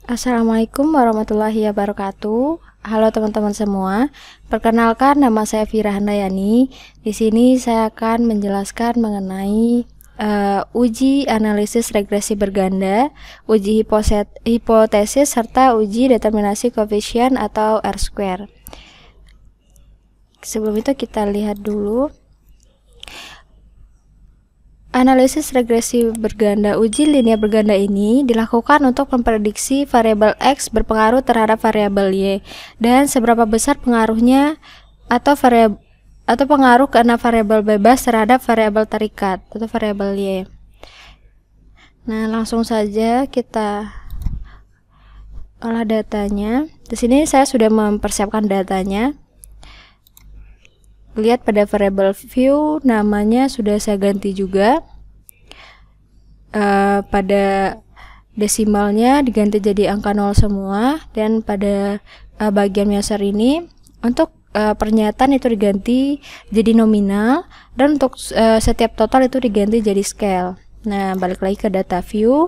Assalamualaikum warahmatullahi wabarakatuh. Halo teman-teman semua. Perkenalkan, nama saya Fira Handayani. Di sini saya akan menjelaskan mengenai uji analisis regresi berganda, uji hipotesis serta uji determinasi koefisien atau R-square. Sebelum itu kita lihat dulu. Analisis regresi berganda uji linear berganda ini dilakukan untuk memprediksi variabel X berpengaruh terhadap variabel Y dan seberapa besar pengaruhnya atau pengaruh ke 6 variabel bebas terhadap variabel terikat atau variabel Y. Nah, langsung saja kita olah datanya. Di sini saya sudah mempersiapkan datanya. Lihat pada variabel view, namanya sudah saya ganti juga. Pada desimalnya diganti jadi angka 0 semua, dan pada bagian measure ini untuk pernyataan itu diganti jadi nominal, dan untuk setiap total itu diganti jadi scale. Nah, balik lagi ke data view,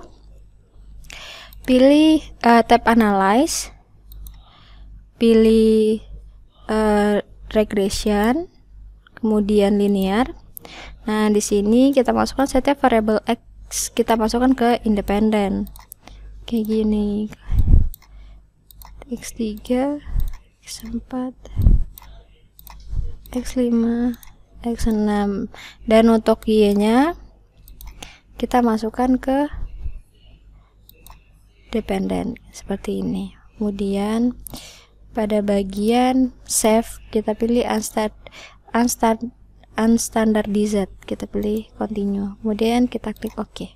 pilih tab analyze, pilih regression, kemudian linear. Nah, di sini kita masukkan setiap variabel X, kita masukkan ke independen. Kayak gini. X3, X4, X5, X6. Dan untuk Y-nya kita masukkan ke dependen seperti ini. Kemudian pada bagian save kita pilih unstandardized, kita pilih continue, kemudian kita klik OK.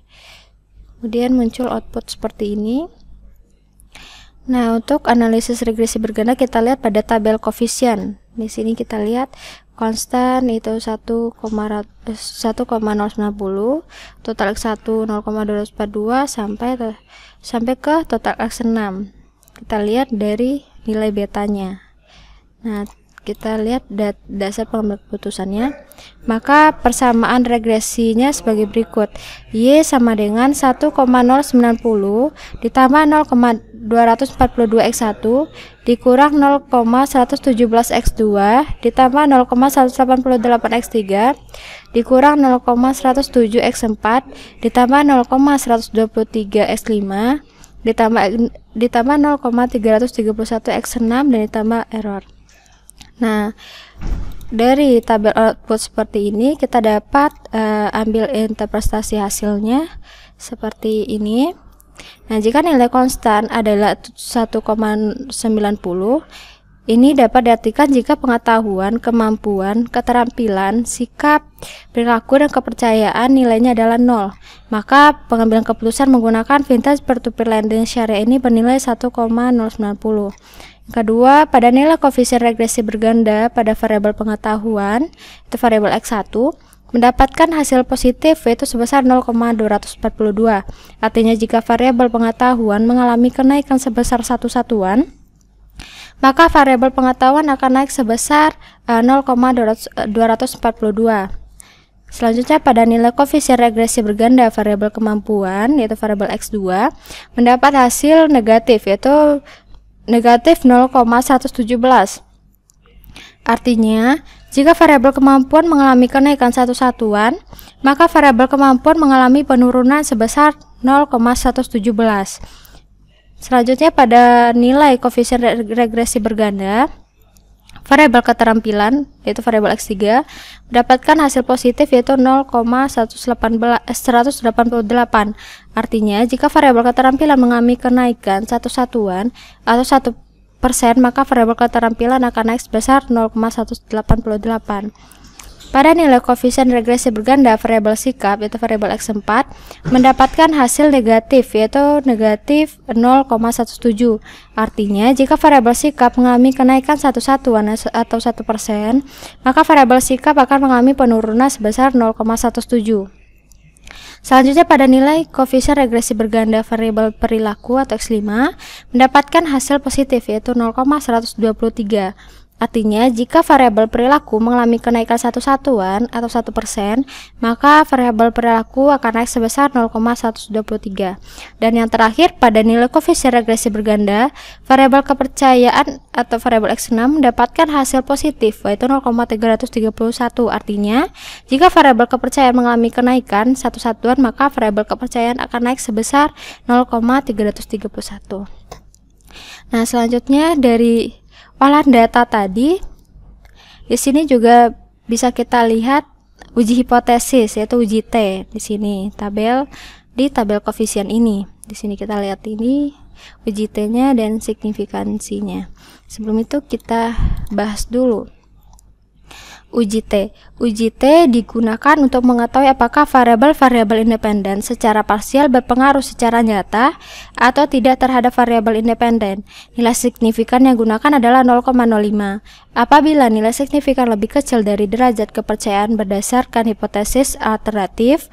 Kemudian muncul output seperti ini. Nah, untuk analisis regresi berganda kita lihat pada tabel koefisien. Di sini kita lihat konstan itu 1,090, total X1 0,242 sampai ke total X6. Kita lihat dari nilai betanya. Nah, kita lihat dasar pengambilan keputusannya. Maka persamaan regresinya sebagai berikut. Y sama dengan 1,090 ditambah 0,242 X1 dikurang 0,117 X2 ditambah 0,188 X3 dikurang 0,107 X4 ditambah 0,123 X5 ditambah 0,331 X6 dan ditambah error. Nah, dari tabel output seperti ini kita dapat ambil interpretasi hasilnya seperti ini. Nah, jika nilai konstan adalah 1,90, ini dapat diartikan jika pengetahuan, kemampuan, keterampilan, sikap, perilaku, dan kepercayaan nilainya adalah 0. Maka pengambilan keputusan menggunakan vintage peer-to-peer lending syariah ini bernilai 1,090. Kedua, pada nilai koefisien regresi berganda pada variabel pengetahuan, itu variabel X1, mendapatkan hasil positif yaitu sebesar 0,242. Artinya jika variabel pengetahuan mengalami kenaikan sebesar 1 satuan, maka variabel pengetahuan akan naik sebesar 0,242. Selanjutnya pada nilai koefisien regresi berganda variabel kemampuan yaitu variabel X2 mendapat hasil negatif yaitu negatif 0,117. Artinya, jika variabel kemampuan mengalami kenaikan 1 satuan, maka variabel kemampuan mengalami penurunan sebesar 0,117. Selanjutnya pada nilai koefisien regresi berganda variabel keterampilan yaitu variabel X3 mendapatkan hasil positif yaitu 0,188. Artinya jika variabel keterampilan mengalami kenaikan 1 satuan atau 1%, maka variabel keterampilan akan naik sebesar 0,188. Pada nilai koefisien regresi berganda variabel sikap yaitu variabel X4 mendapatkan hasil negatif yaitu negatif 0,17. Artinya jika variabel sikap mengalami kenaikan 1 satuan atau 1%, maka variabel sikap akan mengalami penurunan sebesar 0,17. Selanjutnya pada nilai koefisien regresi berganda variabel perilaku atau X5 mendapatkan hasil positif yaitu 0,123. Artinya, jika variabel perilaku mengalami kenaikan satu satuan atau 1%, maka variabel perilaku akan naik sebesar 0,123. Dan yang terakhir, pada nilai koefisien regresi berganda, variabel kepercayaan atau variabel X6 mendapatkan hasil positif, yaitu 0,331. Artinya, jika variabel kepercayaan mengalami kenaikan satu satuan, maka variabel kepercayaan akan naik sebesar 0,331. Nah, selanjutnya dari olahan data tadi, di sini juga bisa kita lihat uji hipotesis, yaitu uji T. Di sini tabel koefisien ini. Di sini kita lihat ini uji T-nya dan signifikansinya. Sebelum itu kita bahas dulu uji T. Uji T digunakan untuk mengetahui apakah variabel-variabel independen secara parsial berpengaruh secara nyata atau tidak terhadap variabel independen. Nilai signifikan yang digunakan adalah 0,05. Apabila nilai signifikan lebih kecil dari derajat kepercayaan berdasarkan hipotesis alternatif,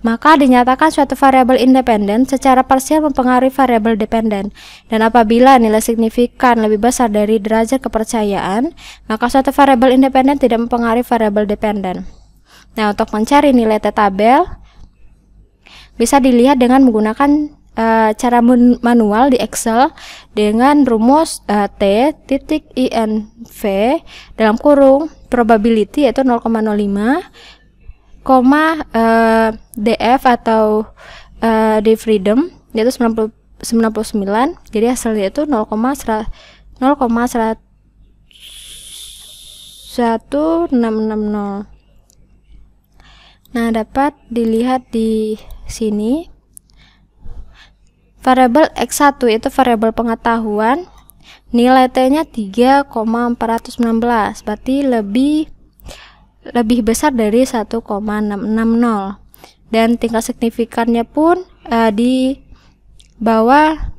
maka dinyatakan suatu variabel independen secara parsial mempengaruhi variabel dependen. Dan apabila nilai signifikan lebih besar dari derajat kepercayaan, maka suatu variabel independen tidak mempengaruhi variabel dependen. Nah, untuk mencari nilai T tabel bisa dilihat dengan menggunakan cara manual di Excel dengan rumus T.INV dalam kurung probability yaitu 0,05 DF atau day freedom yaitu 99, jadi hasilnya itu 0,1660. Nah, dapat dilihat di sini variabel X1 itu variabel pengetahuan, nilai T-nya 3,416, berarti lebih besar dari 1,660, dan tingkat signifikannya pun di bawah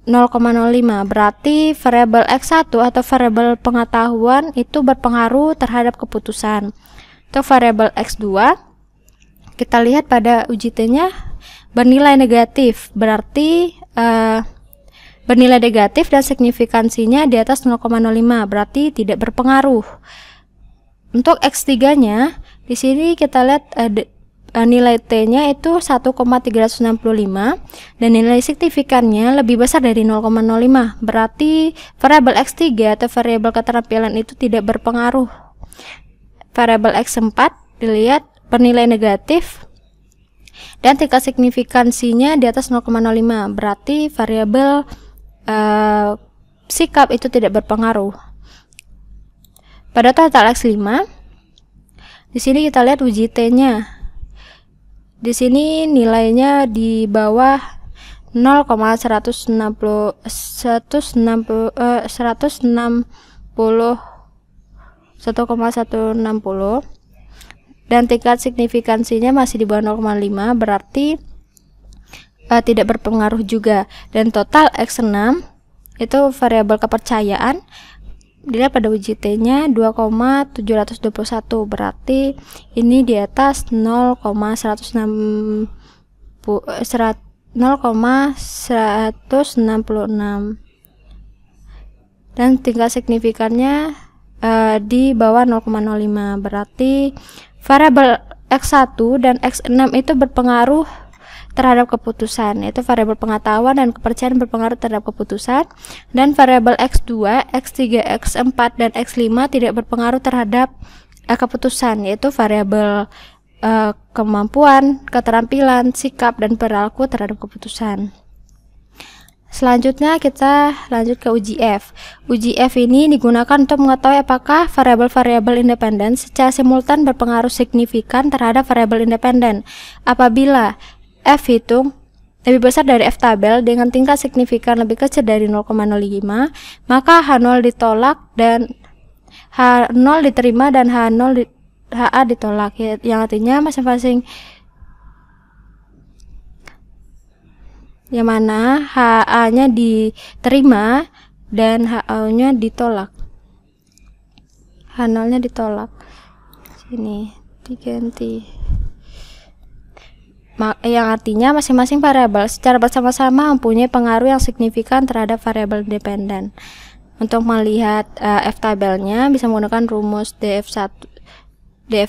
0,05. Berarti variabel X1 atau variabel pengetahuan itu berpengaruh terhadap keputusan. Untuk variabel X2 kita lihat pada uji T-nya bernilai negatif, berarti bernilai negatif dan signifikansinya di atas 0,05, berarti tidak berpengaruh. Untuk X3-nya, di sini kita lihat nilai T-nya itu 1,365 dan nilai signifikannya lebih besar dari 0,05. Berarti variabel X3 atau variabel keterampilan itu tidak berpengaruh. Variabel X4 dilihat bernilai negatif dan tingkat signifikansinya di atas 0,05. Berarti variabel sikap itu tidak berpengaruh. Pada total X5, di sini kita lihat uji T-nya. Di sini nilainya di bawah 160 dan tingkat signifikansinya masih di bawah 0,5, berarti tidak berpengaruh juga. Dan total X6 itu variabel kepercayaan dilihat pada uji T-nya 2,721, berarti ini di atas 0,166 dan tingkat signifikannya di bawah 0,05, berarti variabel X1 dan X6 itu berpengaruh terhadap keputusan, yaitu variabel pengetahuan dan kepercayaan berpengaruh terhadap keputusan, dan variabel X2, X3, X4 dan X5 tidak berpengaruh terhadap keputusan, yaitu variabel kemampuan, keterampilan, sikap dan perilaku terhadap keputusan. Selanjutnya kita lanjut ke uji F. Uji F ini digunakan untuk mengetahui apakah variabel-variabel independen secara simultan berpengaruh signifikan terhadap variabel independen. Apabila F hitung lebih besar dari F tabel dengan tingkat signifikan lebih kecil dari 0,05, maka H0 ditolak dan H0 diterima dan HA ditolak, yang artinya masing-masing yang mana HA-nya diterima dan HO-nya ditolak. H0-nya ditolak. Sini diganti. Yang artinya masing-masing variabel secara bersama-sama mempunyai pengaruh yang signifikan terhadap variabel dependen. Untuk melihat F tabelnya bisa menggunakan rumus DF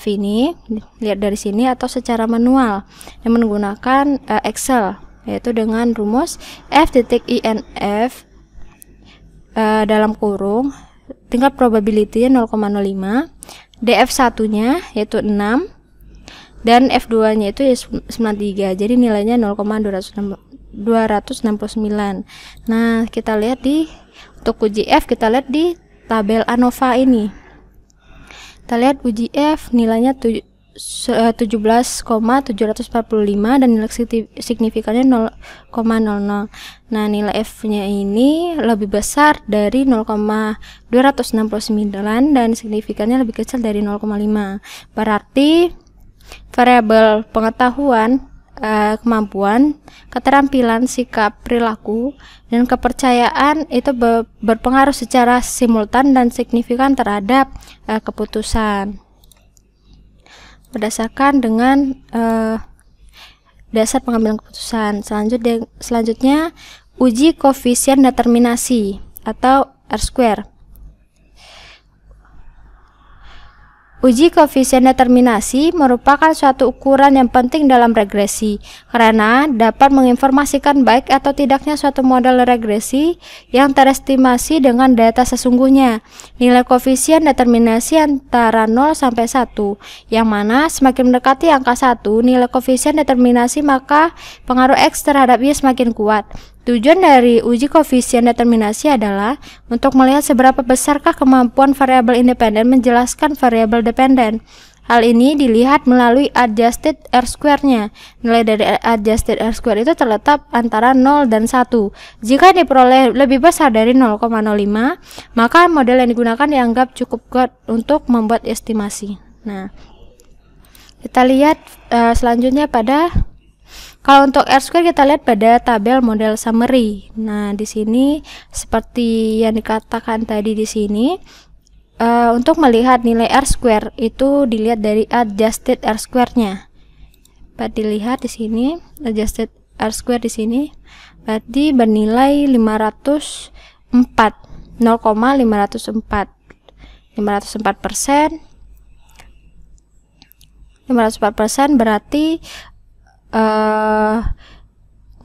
ini, lihat dari sini, atau secara manual yang menggunakan Excel, yaitu dengan rumus F.INF dalam kurung tingkat probability 0,05, DF1 nya yaitu 6, dan F2 nya itu 93, jadi nilainya 0,269. Nah, kita lihat untuk uji F, kita lihat di tabel ANOVA ini. Kita lihat uji F nilainya 17,745 dan nilai signifikannya 0,00. Nah, nilai F-nya ini lebih besar dari 0,269 dan signifikannya lebih kecil dari 0,5. Berarti variabel pengetahuan, kemampuan, keterampilan, sikap, perilaku, dan kepercayaan itu berpengaruh secara simultan dan signifikan terhadap keputusan. Berdasarkan dengan dasar pengambilan keputusan. Selanjutnya uji koefisien determinasi atau R-square. Uji koefisien determinasi merupakan suatu ukuran yang penting dalam regresi karena dapat menginformasikan baik atau tidaknya suatu model regresi yang terestimasi dengan data sesungguhnya. Nilai koefisien determinasi antara 0 sampai 1, yang mana semakin mendekati angka 1 nilai koefisien determinasi maka pengaruh X terhadap Y semakin kuat. Tujuan dari uji koefisien determinasi adalah untuk melihat seberapa besarkah kemampuan variabel independen menjelaskan variabel dependen. Hal ini dilihat melalui adjusted R-square-nya. Nilai dari adjusted R-square itu terletak antara 0 dan 1. Jika diperoleh lebih besar dari 0,05, maka model yang digunakan dianggap cukup kuat untuk membuat estimasi. Nah, kita lihat selanjutnya kalau untuk R-square kita lihat pada tabel model summary. Nah, di sini seperti yang dikatakan tadi di sini, untuk melihat nilai R-square itu dilihat dari adjusted R-square-nya. Dapat dilihat di sini adjusted R-square di sini berarti bernilai 504, 0,504. 504% berarti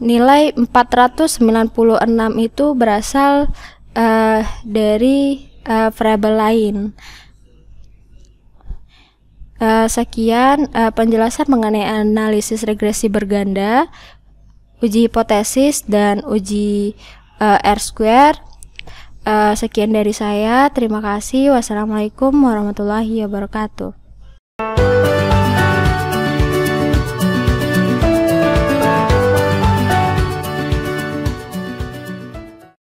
nilai 496 itu berasal dari variabel lain. Sekian penjelasan mengenai analisis regresi berganda, uji hipotesis, dan uji R-square. Sekian dari saya, terima kasih. Wassalamualaikum warahmatullahi wabarakatuh.